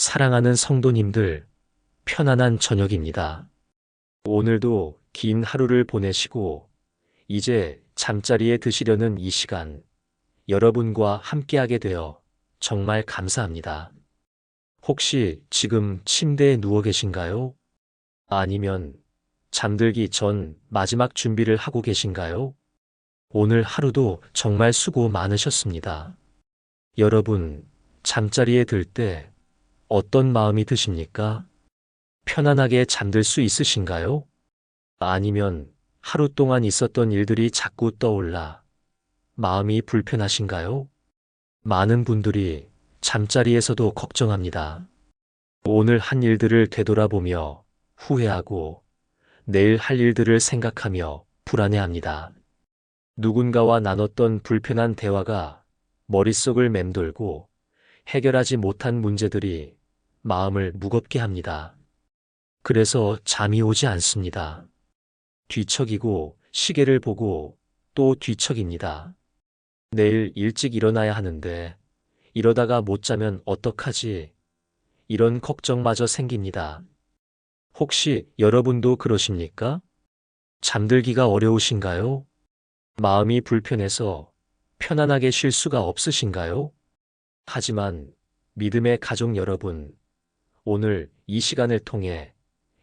사랑하는 성도님들, 편안한 저녁입니다. 오늘도 긴 하루를 보내시고 이제 잠자리에 드시려는 이 시간, 여러분과 함께하게 되어 정말 감사합니다. 혹시 지금 침대에 누워 계신가요? 아니면 잠들기 전 마지막 준비를 하고 계신가요? 오늘 하루도 정말 수고 많으셨습니다. 여러분, 잠자리에 들 때 어떤 마음이 드십니까? 편안하게 잠들 수 있으신가요? 아니면 하루 동안 있었던 일들이 자꾸 떠올라 마음이 불편하신가요? 많은 분들이 잠자리에서도 걱정합니다. 오늘 한 일들을 되돌아보며 후회하고 내일 할 일들을 생각하며 불안해합니다. 누군가와 나눴던 불편한 대화가 머릿속을 맴돌고 해결하지 못한 문제들이 마음을 무겁게 합니다. 그래서 잠이 오지 않습니다. 뒤척이고 시계를 보고 또 뒤척입니다. 내일 일찍 일어나야 하는데 이러다가 못 자면 어떡하지? 이런 걱정마저 생깁니다. 혹시 여러분도 그러십니까? 잠들기가 어려우신가요? 마음이 불편해서 편안하게 쉴 수가 없으신가요? 하지만 믿음의 가족 여러분, 오늘 이 시간을 통해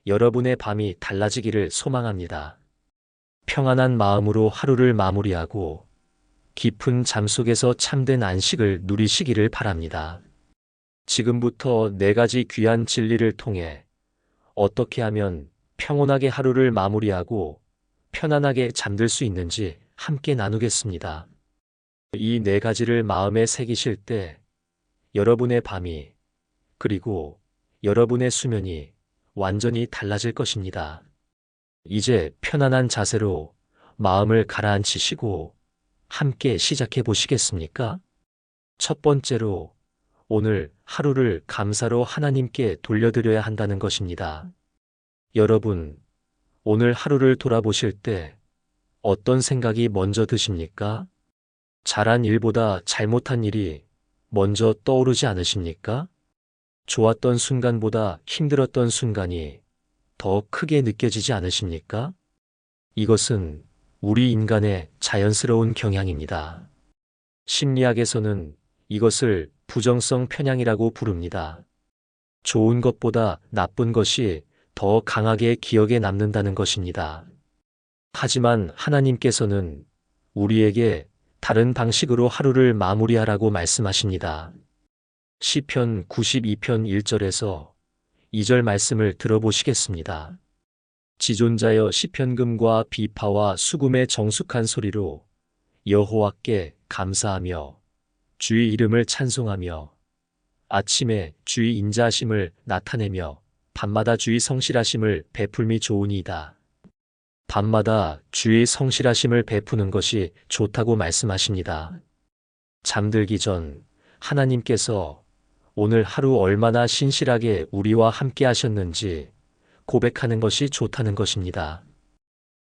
여러분의 밤이 달라지기를 소망합니다. 평안한 마음으로 하루를 마무리하고 깊은 잠 속에서 참된 안식을 누리시기를 바랍니다. 지금부터 4가지 귀한 진리를 통해 어떻게 하면 평온하게 하루를 마무리하고 편안하게 잠들 수 있는지 함께 나누겠습니다. 이 4가지를 마음에 새기실 때 여러분의 밤이 그리고 여러분의 수면이 완전히 달라질 것입니다. 이제 편안한 자세로 마음을 가라앉히시고 함께 시작해 보시겠습니까? 첫 번째로 오늘 하루를 감사로 하나님께 돌려드려야 한다는 것입니다. 여러분, 오늘 하루를 돌아보실 때 어떤 생각이 먼저 드십니까? 잘한 일보다 잘못한 일이 먼저 떠오르지 않으십니까? 좋았던 순간보다 힘들었던 순간이 더 크게 느껴지지 않으십니까? 이것은 우리 인간의 자연스러운 경향입니다. 심리학에서는 이것을 부정성 편향이라고 부릅니다. 좋은 것보다 나쁜 것이 더 강하게 기억에 남는다는 것입니다. 하지만 하나님께서는 우리에게 다른 방식으로 하루를 마무리하라고 말씀하십니다. 시편 92편 1절에서 2절 말씀을 들어보시겠습니다. 지존자여 시편금과 비파와 수금의 정숙한 소리로 여호와께 감사하며 주의 이름을 찬송하며 아침에 주의 인자하심을 나타내며 밤마다 주의 성실하심을 베풀미 좋으니이다. 밤마다 주의 성실하심을 베푸는 것이 좋다고 말씀하십니다. 잠들기 전 하나님께서 오늘 하루 얼마나 신실하게 우리와 함께 하셨는지 고백하는 것이 좋다는 것입니다.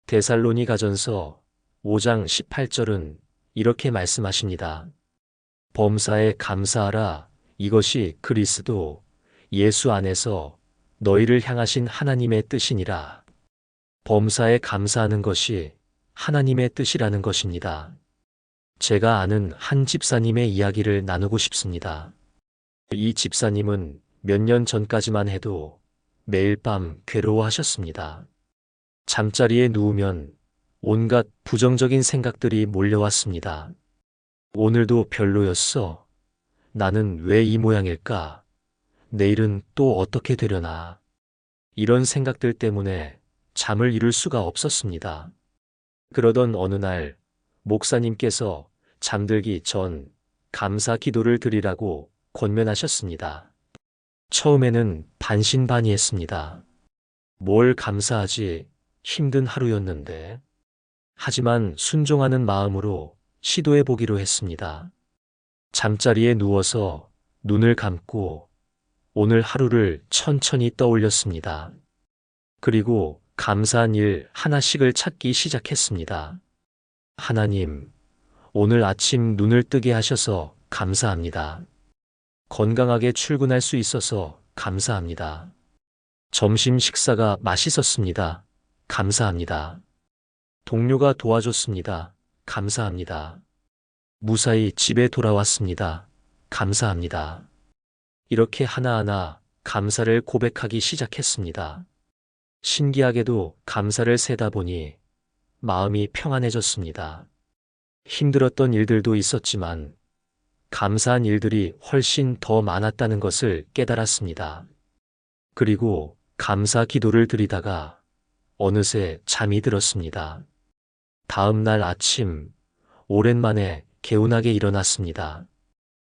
데살로니가전서 5장 18절은 이렇게 말씀하십니다. 범사에 감사하라. 이것이 그리스도 예수 안에서 너희를 향하신 하나님의 뜻이니라. 범사에 감사하는 것이 하나님의 뜻이라는 것입니다. 제가 아는 한 집사님의 이야기를 나누고 싶습니다. 이 집사님은 몇 년 전까지만 해도 매일 밤 괴로워하셨습니다. 잠자리에 누우면 온갖 부정적인 생각들이 몰려왔습니다. 오늘도 별로였어. 나는 왜 이 모양일까? 내일은 또 어떻게 되려나? 이런 생각들 때문에 잠을 이룰 수가 없었습니다. 그러던 어느 날 목사님께서 잠들기 전 감사 기도를 드리라고 권면하셨습니다. 처음에는 반신반의했습니다. 뭘 감사하지? 힘든 하루였는데. 하지만 순종하는 마음으로 시도해 보기로 했습니다. 잠자리에 누워서 눈을 감고 오늘 하루를 천천히 떠올렸습니다. 그리고 감사한 일 하나씩을 찾기 시작했습니다. 하나님, 오늘 아침 눈을 뜨게 하셔서 감사합니다. 건강하게 출근할 수 있어서 감사합니다. 점심 식사가 맛있었습니다. 감사합니다. 동료가 도와줬습니다. 감사합니다. 무사히 집에 돌아왔습니다. 감사합니다. 이렇게 하나하나 감사를 고백하기 시작했습니다. 신기하게도 감사를 세다 보니 마음이 평안해졌습니다. 힘들었던 일들도 있었지만 감사한 일들이 훨씬 더 많았다는 것을 깨달았습니다. 그리고 감사 기도를 드리다가 어느새 잠이 들었습니다. 다음 날 아침 오랜만에 개운하게 일어났습니다.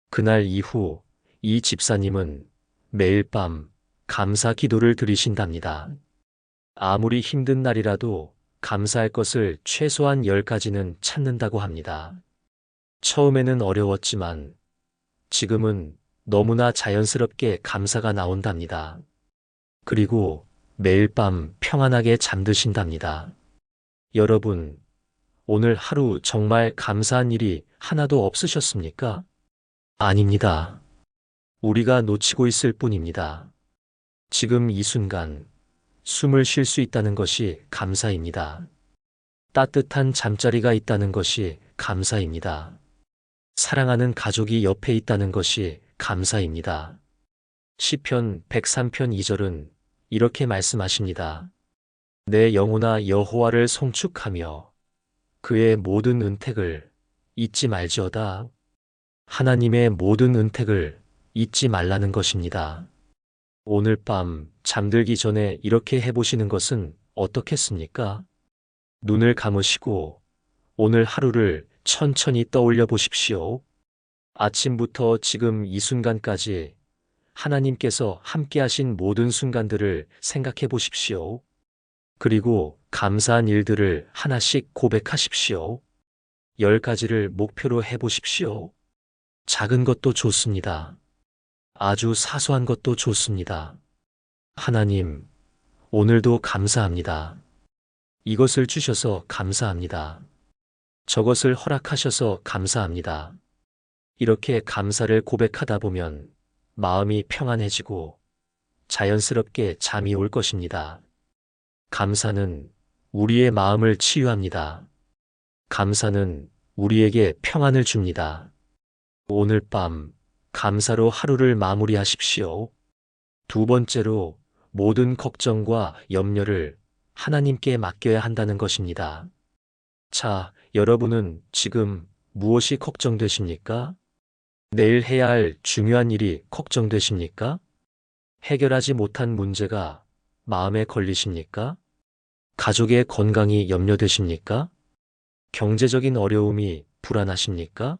그날 이후 이 집사님은 매일 밤 감사 기도를 드리신답니다. 아무리 힘든 날이라도 감사할 것을 최소한 10가지는 찾는다고 합니다. 처음에는 어려웠지만 지금은 너무나 자연스럽게 감사가 나온답니다. 그리고 매일 밤 평안하게 잠드신답니다. 여러분, 오늘 하루 정말 감사한 일이 하나도 없으셨습니까? 아닙니다. 우리가 놓치고 있을 뿐입니다. 지금 이 순간 숨을 쉴 수 있다는 것이 감사입니다. 따뜻한 잠자리가 있다는 것이 감사입니다. 사랑하는 가족이 옆에 있다는 것이 감사입니다. 시편 103편 2절은 이렇게 말씀하십니다. 내 영혼아 여호와를 송축하며 그의 모든 은택을 잊지 말지어다. 하나님의 모든 은택을 잊지 말라는 것입니다. 오늘 밤 잠들기 전에 이렇게 해보시는 것은 어떻겠습니까? 눈을 감으시고 오늘 하루를 천천히 떠올려 보십시오. 아침부터 지금 이 순간까지 하나님께서 함께 하신 모든 순간들을 생각해 보십시오. 그리고 감사한 일들을 하나씩 고백하십시오. 10가지를 목표로 해보십시오. 작은 것도 좋습니다. 아주 사소한 것도 좋습니다. 하나님, 오늘도 감사합니다. 이것을 주셔서 감사합니다. 저것을 허락하셔서 감사합니다. 이렇게 감사를 고백하다 보면 마음이 평안해지고 자연스럽게 잠이 올 것입니다. 감사는 우리의 마음을 치유합니다. 감사는 우리에게 평안을 줍니다. 오늘 밤 감사로 하루를 마무리하십시오. 두 번째로 모든 걱정과 염려를 하나님께 맡겨야 한다는 것입니다. 자, 여러분은 지금 무엇이 걱정되십니까? 내일 해야 할 중요한 일이 걱정되십니까? 해결하지 못한 문제가 마음에 걸리십니까? 가족의 건강이 염려되십니까? 경제적인 어려움이 불안하십니까?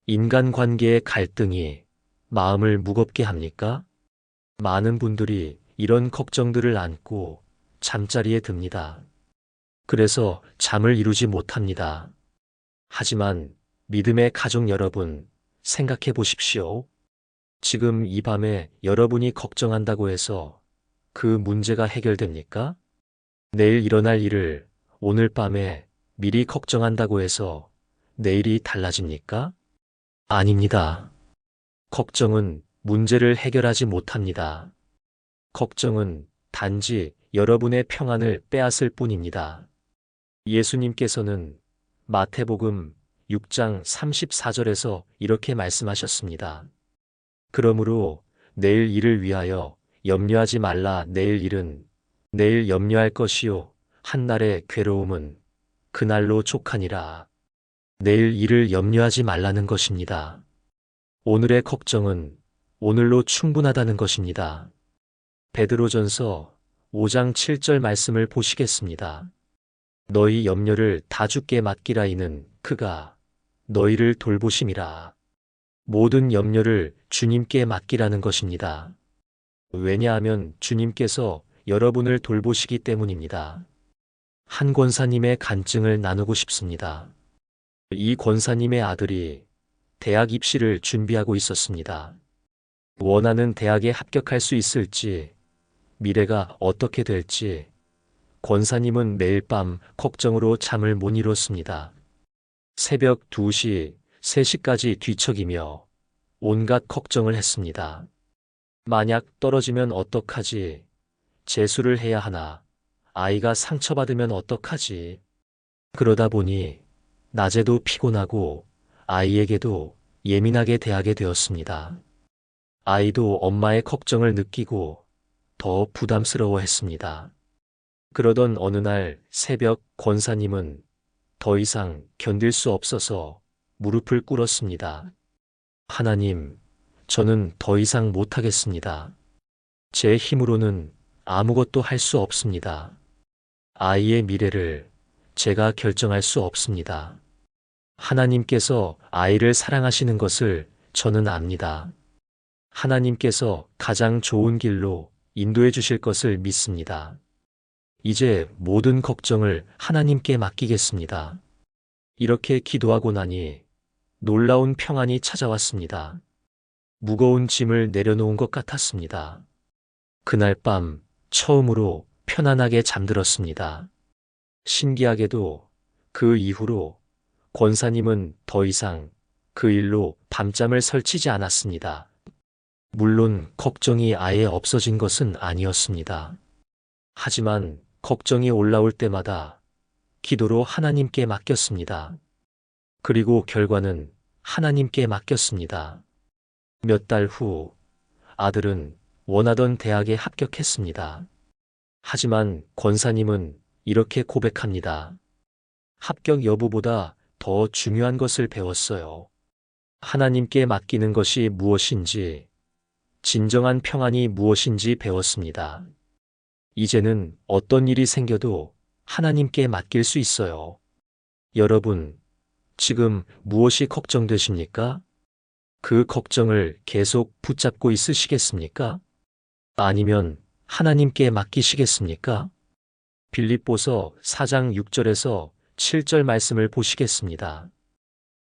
인간관계의 갈등이 마음을 무겁게 합니까? 많은 분들이 이런 걱정들을 안고 잠자리에 듭니다. 그래서 잠을 이루지 못합니다. 하지만 믿음의 가족 여러분, 생각해 보십시오. 지금 이 밤에 여러분이 걱정한다고 해서 그 문제가 해결됩니까? 내일 일어날 일을 오늘 밤에 미리 걱정한다고 해서 내일이 달라집니까? 아닙니다. 걱정은 문제를 해결하지 못합니다. 걱정은 단지 여러분의 평안을 빼앗을 뿐입니다. 예수님께서는 마태복음 6장 34절에서 이렇게 말씀하셨습니다. 그러므로 내일 일을 위하여 염려하지 말라. 내일 일은 내일 염려할 것이요 한날의 괴로움은 그날로 족하니라. 내일 일을 염려하지 말라는 것입니다. 오늘의 걱정은 오늘로 충분하다는 것입니다. 베드로전서 5장 7절 말씀을 보시겠습니다. 너희 염려를 다 주께 맡기라. 이는 그가 너희를 돌보심이라. 모든 염려를 주님께 맡기라는 것입니다. 왜냐하면 주님께서 여러분을 돌보시기 때문입니다. 한 권사님의 간증을 나누고 싶습니다. 이 권사님의 아들이 대학 입시를 준비하고 있었습니다. 원하는 대학에 합격할 수 있을지, 미래가 어떻게 될지, 권사님은 매일 밤 걱정으로 잠을 못 이뤘습니다. 새벽 2시, 3시까지 뒤척이며 온갖 걱정을 했습니다. 만약 떨어지면 어떡하지? 재수를 해야 하나? 아이가 상처받으면 어떡하지? 그러다 보니 낮에도 피곤하고 아이에게도 예민하게 대하게 되었습니다. 아이도 엄마의 걱정을 느끼고 더 부담스러워했습니다. 그러던 어느 날 새벽 권사님은 더 이상 견딜 수 없어서 무릎을 꿇었습니다. 하나님, 저는 더 이상 못하겠습니다. 제 힘으로는 아무것도 할 수 없습니다. 아이의 미래를 제가 결정할 수 없습니다. 하나님께서 아이를 사랑하시는 것을 저는 압니다. 하나님께서 가장 좋은 길로 인도해 주실 것을 믿습니다. 이제 모든 걱정을 하나님께 맡기겠습니다. 이렇게 기도하고 나니 놀라운 평안이 찾아왔습니다. 무거운 짐을 내려놓은 것 같았습니다. 그날 밤 처음으로 편안하게 잠들었습니다. 신기하게도 그 이후로 권사님은 더 이상 그 일로 밤잠을 설치지 않았습니다. 물론 걱정이 아예 없어진 것은 아니었습니다. 하지만 걱정이 올라올 때마다 기도로 하나님께 맡겼습니다. 그리고 결과는 하나님께 맡겼습니다. 몇 달 후 아들은 원하던 대학에 합격했습니다. 하지만 권사님은 이렇게 고백합니다. 합격 여부보다 더 중요한 것을 배웠어요. 하나님께 맡기는 것이 무엇인지, 진정한 평안이 무엇인지 배웠습니다. 이제는 어떤 일이 생겨도 하나님께 맡길 수 있어요. 여러분, 지금 무엇이 걱정되십니까? 그 걱정을 계속 붙잡고 있으시겠습니까? 아니면 하나님께 맡기시겠습니까? 빌립보서 4장 6절에서 7절 말씀을 보시겠습니다.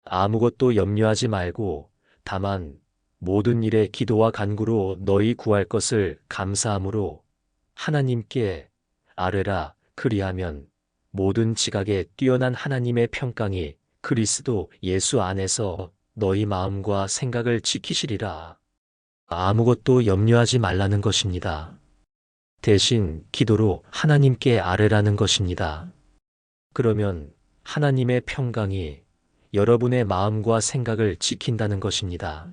아무것도 염려하지 말고 다만 모든 일에 기도와 간구로 너희 구할 것을 감사함으로 하나님께 아뢰라. 그리하면 모든 지각에 뛰어난 하나님의 평강이 그리스도 예수 안에서 너희 마음과 생각을 지키시리라. 아무것도 염려하지 말라는 것입니다. 대신 기도로 하나님께 아뢰라는 것입니다. 그러면 하나님의 평강이 여러분의 마음과 생각을 지킨다는 것입니다.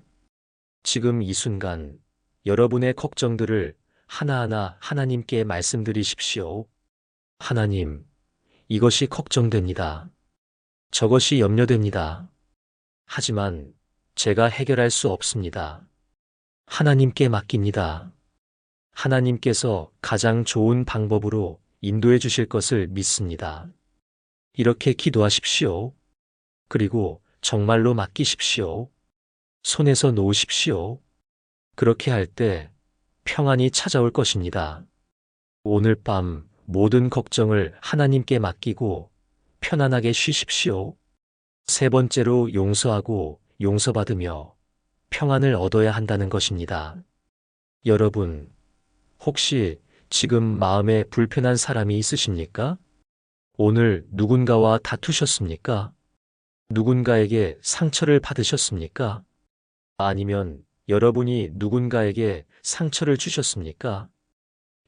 지금 이 순간 여러분의 걱정들을 하나하나 하나님께 말씀드리십시오. 하나님, 이것이 걱정됩니다. 저것이 염려됩니다. 하지만 제가 해결할 수 없습니다. 하나님께 맡깁니다. 하나님께서 가장 좋은 방법으로 인도해 주실 것을 믿습니다. 이렇게 기도하십시오. 그리고 정말로 맡기십시오. 손에서 놓으십시오. 그렇게 할 때 평안이 찾아올 것입니다. 오늘 밤 모든 걱정을 하나님께 맡기고 편안하게 쉬십시오. 세 번째로 용서하고 용서받으며 평안을 얻어야 한다는 것입니다. 여러분, 혹시 지금 마음에 불편한 사람이 있으십니까? 오늘 누군가와 다투셨습니까? 누군가에게 상처를 받으셨습니까? 아니면 여러분이 누군가에게 상처를 주셨습니까?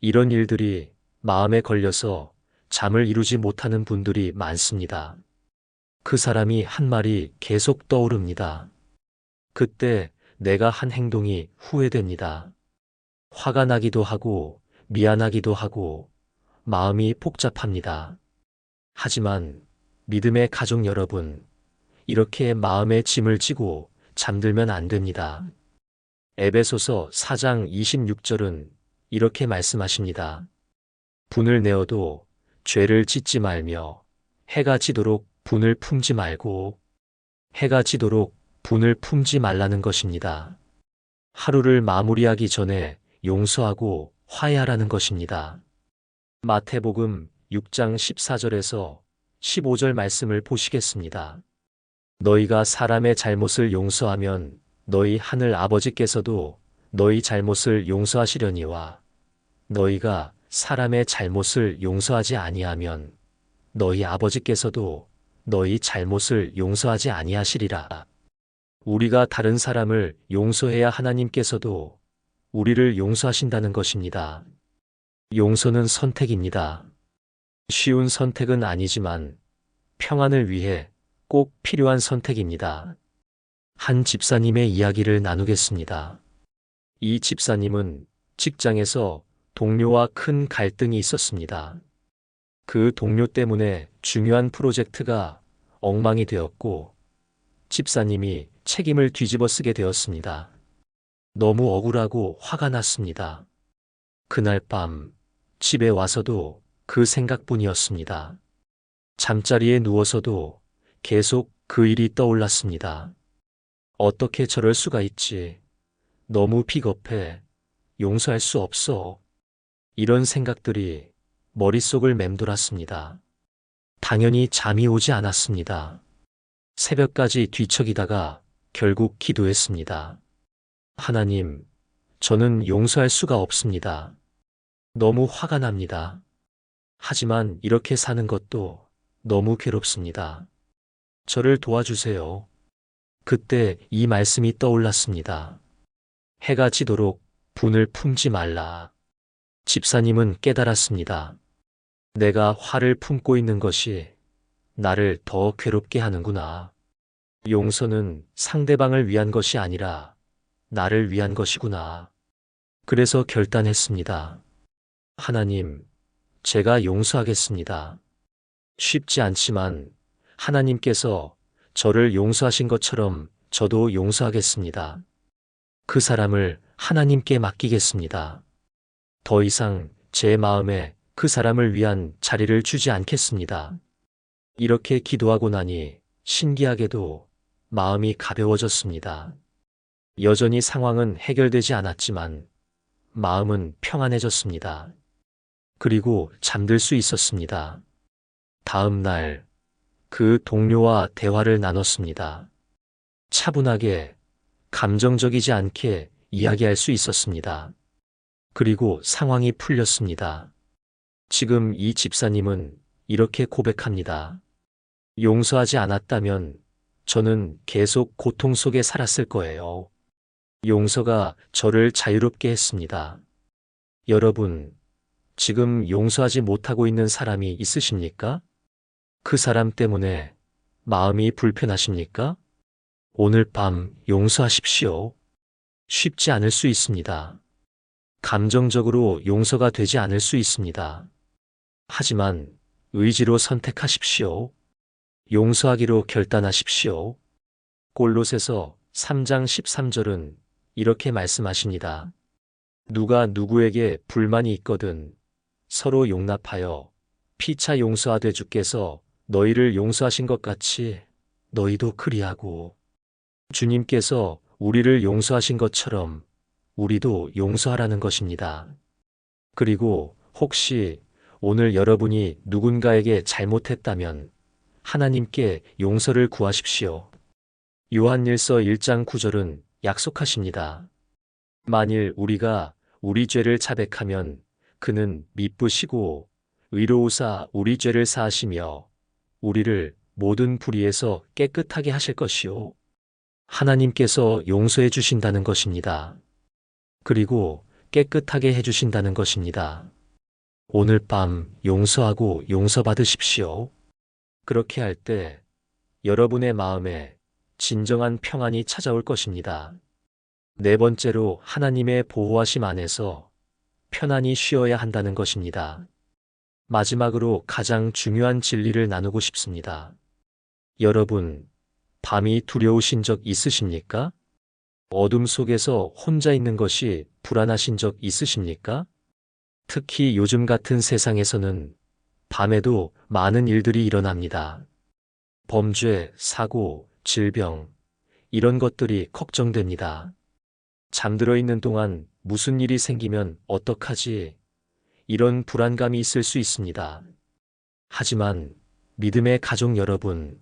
이런 일들이 마음에 걸려서 잠을 이루지 못하는 분들이 많습니다. 그 사람이 한 말이 계속 떠오릅니다. 그때 내가 한 행동이 후회됩니다. 화가 나기도 하고 미안하기도 하고 마음이 복잡합니다. 하지만 믿음의 가족 여러분, 이렇게 마음의 짐을 지고 잠들면 안 됩니다. 에베소서 4장 26절은 이렇게 말씀하십니다. 분을 내어도 죄를 짓지 말며 해가 지도록 분을 품지 말고 해가 지도록 분을 품지 말라는 것입니다. 하루를 마무리하기 전에 용서하고 화해하라는 것입니다. 마태복음 6장 14절에서 15절 말씀을 보시겠습니다. 너희가 사람의 잘못을 용서하면 너희 하늘 아버지께서도 너희 잘못을 용서하시려니와 너희가 사람의 잘못을 용서하지 아니하면 너희 아버지께서도 너희 잘못을 용서하지 아니하시리라. 우리가 다른 사람을 용서해야 하나님께서도 우리를 용서하신다는 것입니다. 용서는 선택입니다. 쉬운 선택은 아니지만 평안을 위해 꼭 필요한 선택입니다. 한 집사님의 이야기를 나누겠습니다. 이 집사님은 직장에서 동료와 큰 갈등이 있었습니다. 그 동료 때문에 중요한 프로젝트가 엉망이 되었고 집사님이 책임을 뒤집어 쓰게 되었습니다. 너무 억울하고 화가 났습니다. 그날 밤 집에 와서도 그 생각뿐이었습니다. 잠자리에 누워서도 계속 그 일이 떠올랐습니다. 어떻게 저럴 수가 있지? 너무 비겁해. 용서할 수 없어. 이런 생각들이 머릿속을 맴돌았습니다. 당연히 잠이 오지 않았습니다. 새벽까지 뒤척이다가 결국 기도했습니다. 하나님, 저는 용서할 수가 없습니다. 너무 화가 납니다. 하지만 이렇게 사는 것도 너무 괴롭습니다. 저를 도와주세요. 그때 이 말씀이 떠올랐습니다. 해가 지도록 분을 품지 말라. 집사님은 깨달았습니다. 내가 화를 품고 있는 것이 나를 더 괴롭게 하는구나. 용서는 상대방을 위한 것이 아니라 나를 위한 것이구나. 그래서 결단했습니다. 하나님, 제가 용서하겠습니다. 쉽지 않지만 하나님께서 저를 용서하신 것처럼 저도 용서하겠습니다. 그 사람을 하나님께 맡기겠습니다. 더 이상 제 마음에 그 사람을 위한 자리를 주지 않겠습니다. 이렇게 기도하고 나니 신기하게도 마음이 가벼워졌습니다. 여전히 상황은 해결되지 않았지만 마음은 평안해졌습니다. 그리고 잠들 수 있었습니다. 다음 날 그 동료와 대화를 나눴습니다. 차분하게, 감정적이지 않게 이야기할 수 있었습니다. 그리고 상황이 풀렸습니다. 지금 이 집사님은 이렇게 고백합니다. 용서하지 않았다면 저는 계속 고통 속에 살았을 거예요. 용서가 저를 자유롭게 했습니다. 여러분, 지금 용서하지 못하고 있는 사람이 있으십니까? 그 사람 때문에 마음이 불편하십니까? 오늘 밤 용서하십시오. 쉽지 않을 수 있습니다. 감정적으로 용서가 되지 않을 수 있습니다. 하지만 의지로 선택하십시오. 용서하기로 결단하십시오. 골로새서 3장 13절은 이렇게 말씀하십니다. 누가 누구에게 불만이 있거든 서로 용납하여 피차 용서하되 주께서 너희를 용서하신 것 같이 너희도 그리하고 주님께서 우리를 용서하신 것처럼 우리도 용서하라는 것입니다. 그리고 혹시 오늘 여러분이 누군가에게 잘못했다면 하나님께 용서를 구하십시오. 요한일서 1장 9절은 약속하십니다. 만일 우리가 우리 죄를 자백하면 그는 미쁘시고 의로우사 우리 죄를 사하시며 우리를 모든 불의에서 깨끗하게 하실 것이요. 하나님께서 용서해 주신다는 것입니다. 그리고 깨끗하게 해주신다는 것입니다. 오늘 밤 용서하고 용서받으십시오. 그렇게 할 때 여러분의 마음에 진정한 평안이 찾아올 것입니다. 네 번째로 하나님의 보호하심 안에서 편안히 쉬어야 한다는 것입니다. 마지막으로 가장 중요한 진리를 나누고 싶습니다. 여러분, 밤이 두려우신 적 있으십니까? 어둠 속에서 혼자 있는 것이 불안하신 적 있으십니까? 특히 요즘 같은 세상에서는 밤에도 많은 일들이 일어납니다. 범죄, 사고, 질병, 이런 것들이 걱정됩니다. 잠들어 있는 동안 무슨 일이 생기면 어떡하지? 이런 불안감이 있을 수 있습니다. 하지만 믿음의 가족 여러분,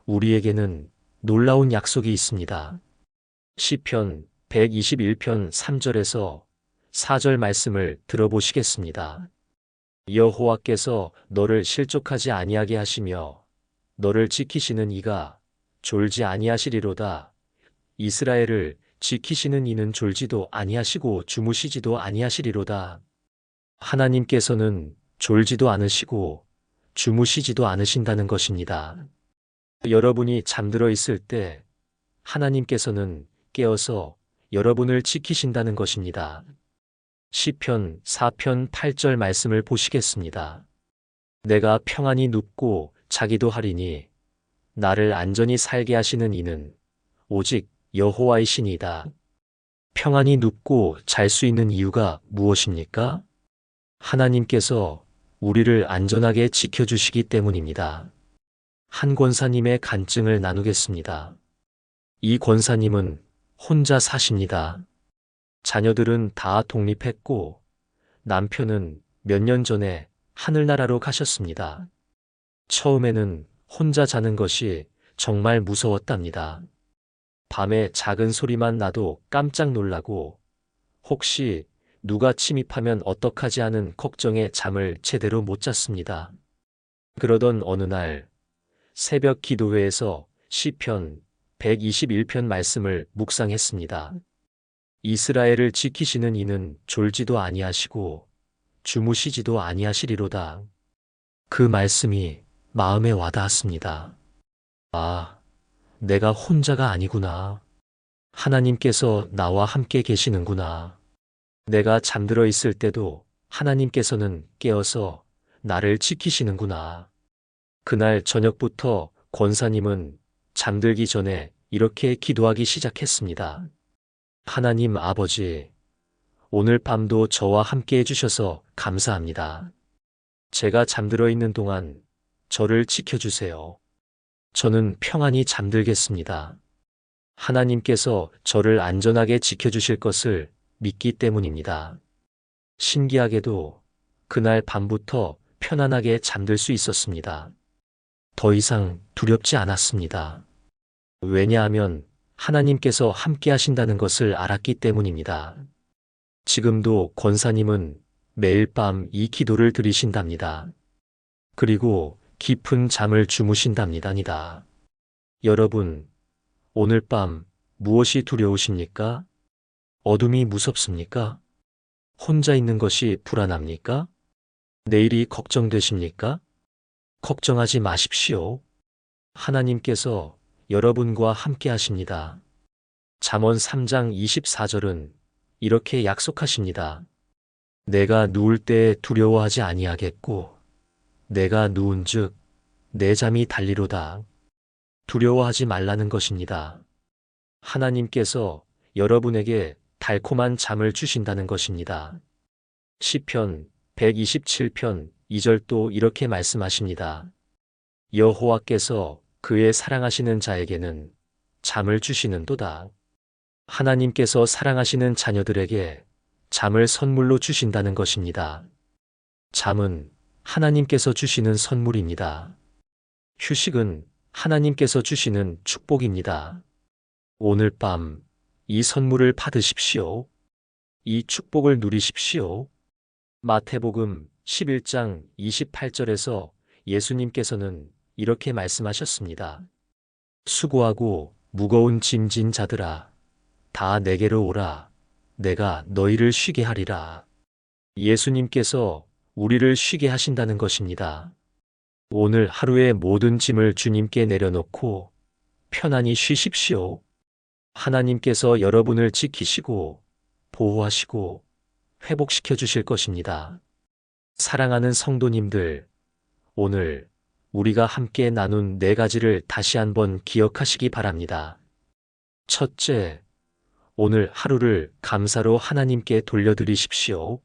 우리에게는 놀라운 약속이 있습니다. 시편 121편 3절에서 4절 말씀을 들어보시겠습니다. 여호와께서 너를 실족하지 아니하게 하시며 너를 지키시는 이가 졸지 아니하시리로다. 이스라엘을 지키시는 이는 졸지도 아니하시고 주무시지도 아니하시리로다. 하나님께서는 졸지도 않으시고 주무시지도 않으신다는 것입니다. 여러분이 잠들어 있을 때 하나님께서는 깨어서 여러분을 지키신다는 것입니다. 시편 4편 8절 말씀을 보시겠습니다. 내가 평안히 눕고 자기도 하리니 나를 안전히 살게 하시는 이는 오직 여호와이시니이다. 평안히 눕고 잘 수 있는 이유가 무엇입니까? 하나님께서 우리를 안전하게 지켜주시기 때문입니다. 한 권사님의 간증을 나누겠습니다. 이 권사님은 혼자 사십니다. 자녀들은 다 독립했고 남편은 몇 년 전에 하늘나라로 가셨습니다. 처음에는 혼자 자는 것이 정말 무서웠답니다. 밤에 작은 소리만 나도 깜짝 놀라고 혹시 누가 침입하면 어떡하지 하는 걱정에 잠을 제대로 못 잤습니다. 그러던 어느 날 새벽 기도회에서 시편 121편 말씀을 묵상했습니다. 이스라엘을 지키시는 이는 졸지도 아니하시고 주무시지도 아니하시리로다. 그 말씀이 마음에 와닿았습니다. 아, 내가 혼자가 아니구나. 하나님께서 나와 함께 계시는구나. 내가 잠들어 있을 때도 하나님께서는 깨어서 나를 지키시는구나. 그날 저녁부터 권사님은 잠들기 전에 이렇게 기도하기 시작했습니다. 하나님 아버지, 오늘 밤도 저와 함께 해주셔서 감사합니다. 제가 잠들어 있는 동안 저를 지켜주세요. 저는 평안히 잠들겠습니다. 하나님께서 저를 안전하게 지켜주실 것을 믿기 때문입니다. 신기하게도 그날 밤부터 편안하게 잠들 수 있었습니다. 더 이상 두렵지 않았습니다. 왜냐하면 하나님께서 함께 하신다는 것을 알았기 때문입니다. 지금도 권사님은 매일 밤 이 기도를 드리신답니다. 그리고 깊은 잠을 주무신답니다. 여러분, 오늘 밤 무엇이 두려우십니까? 어둠이 무섭습니까? 혼자 있는 것이 불안합니까? 내일이 걱정되십니까? 걱정하지 마십시오. 하나님께서 여러분과 함께 하십니다. 잠언 3장 24절은 이렇게 약속하십니다. 내가 누울 때에 두려워하지 아니하겠고 내가 누운즉 내 잠이 달리로다. 두려워하지 말라는 것입니다. 하나님께서 여러분에게 달콤한 잠을 주신다는 것입니다. 시편 127편 2절도 이렇게 말씀하십니다. 여호와께서 그의 사랑하시는 자에게는 잠을 주시는도다. 하나님께서 사랑하시는 자녀들에게 잠을 선물로 주신다는 것입니다. 잠은 하나님께서 주시는 선물입니다. 휴식은 하나님께서 주시는 축복입니다. 오늘 밤 이 선물을 받으십시오. 이 축복을 누리십시오. 마태복음 11장 28절에서 예수님께서는 이렇게 말씀하셨습니다. 수고하고 무거운 짐진 자들아, 다 내게로 오라. 내가 너희를 쉬게 하리라. 예수님께서 우리를 쉬게 하신다는 것입니다. 오늘 하루의 모든 짐을 주님께 내려놓고 편안히 쉬십시오. 하나님께서 여러분을 지키시고 보호하시고 회복시켜 주실 것입니다. 사랑하는 성도님들, 오늘 우리가 함께 나눈 4가지를 다시 한번 기억하시기 바랍니다. 첫째, 오늘 하루를 감사로 하나님께 돌려드리십시오.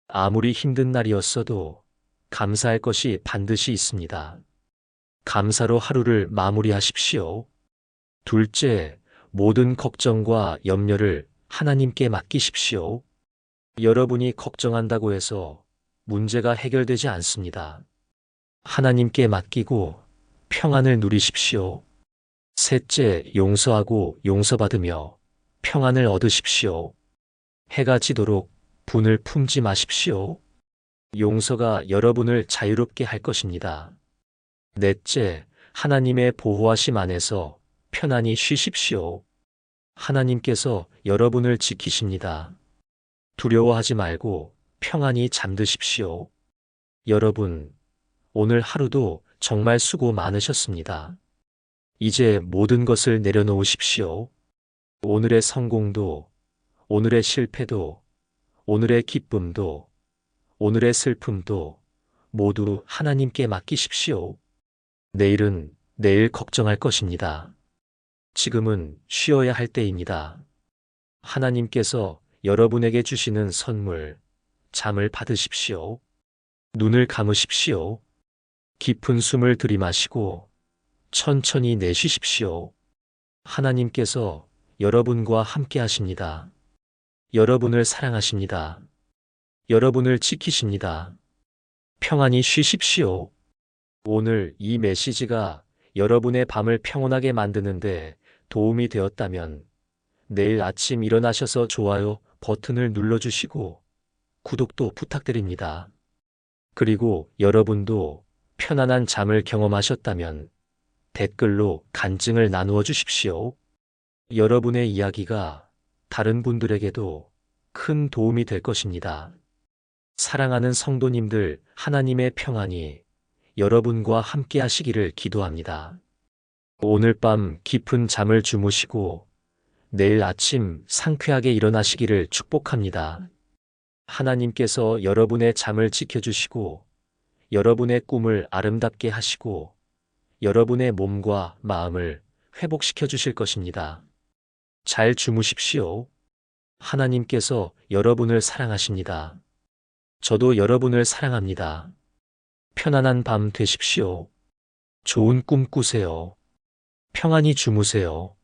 아무리 힘든 날이었어도 감사할 것이 반드시 있습니다. 감사로 하루를 마무리하십시오. 둘째, 모든 걱정과 염려를 하나님께 맡기십시오. 여러분이 걱정한다고 해서 문제가 해결되지 않습니다. 하나님께 맡기고 평안을 누리십시오. 셋째, 용서하고 용서받으며 평안을 얻으십시오. 해가 지도록 분을 품지 마십시오. 용서가 여러분을 자유롭게 할 것입니다. 넷째, 하나님의 보호하심 안에서 편안히 쉬십시오. 하나님께서 여러분을 지키십니다. 두려워하지 말고 평안히 잠드십시오. 여러분, 오늘 하루도 정말 수고 많으셨습니다. 이제 모든 것을 내려놓으십시오. 오늘의 성공도, 오늘의 실패도, 오늘의 기쁨도, 오늘의 슬픔도 모두 하나님께 맡기십시오. 내일은 내일 걱정할 것입니다. 지금은 쉬어야 할 때입니다. 하나님께서 여러분에게 주시는 선물, 잠을 받으십시오. 눈을 감으십시오. 깊은 숨을 들이마시고 천천히 내쉬십시오. 하나님께서 여러분과 함께 하십니다. 여러분을 사랑하십니다. 여러분을 지키십니다. 평안히 쉬십시오. 오늘 이 메시지가 여러분의 밤을 평온하게 만드는데 도움이 되었다면 내일 아침 일어나셔서 좋아요 버튼을 눌러주시고 구독도 부탁드립니다. 그리고 여러분도 편안한 잠을 경험하셨다면 댓글로 간증을 나누어 주십시오. 여러분의 이야기가 다른 분들에게도 큰 도움이 될 것입니다. 사랑하는 성도님들, 하나님의 평안이 여러분과 함께 하시기를 기도합니다. 오늘 밤 깊은 잠을 주무시고 내일 아침 상쾌하게 일어나시기를 축복합니다. 하나님께서 여러분의 잠을 지켜주시고 여러분의 꿈을 아름답게 하시고 여러분의 몸과 마음을 회복시켜 주실 것입니다. 잘 주무십시오. 하나님께서 여러분을 사랑하십니다. 저도 여러분을 사랑합니다. 편안한 밤 되십시오. 좋은 꿈 꾸세요. 평안히 주무세요.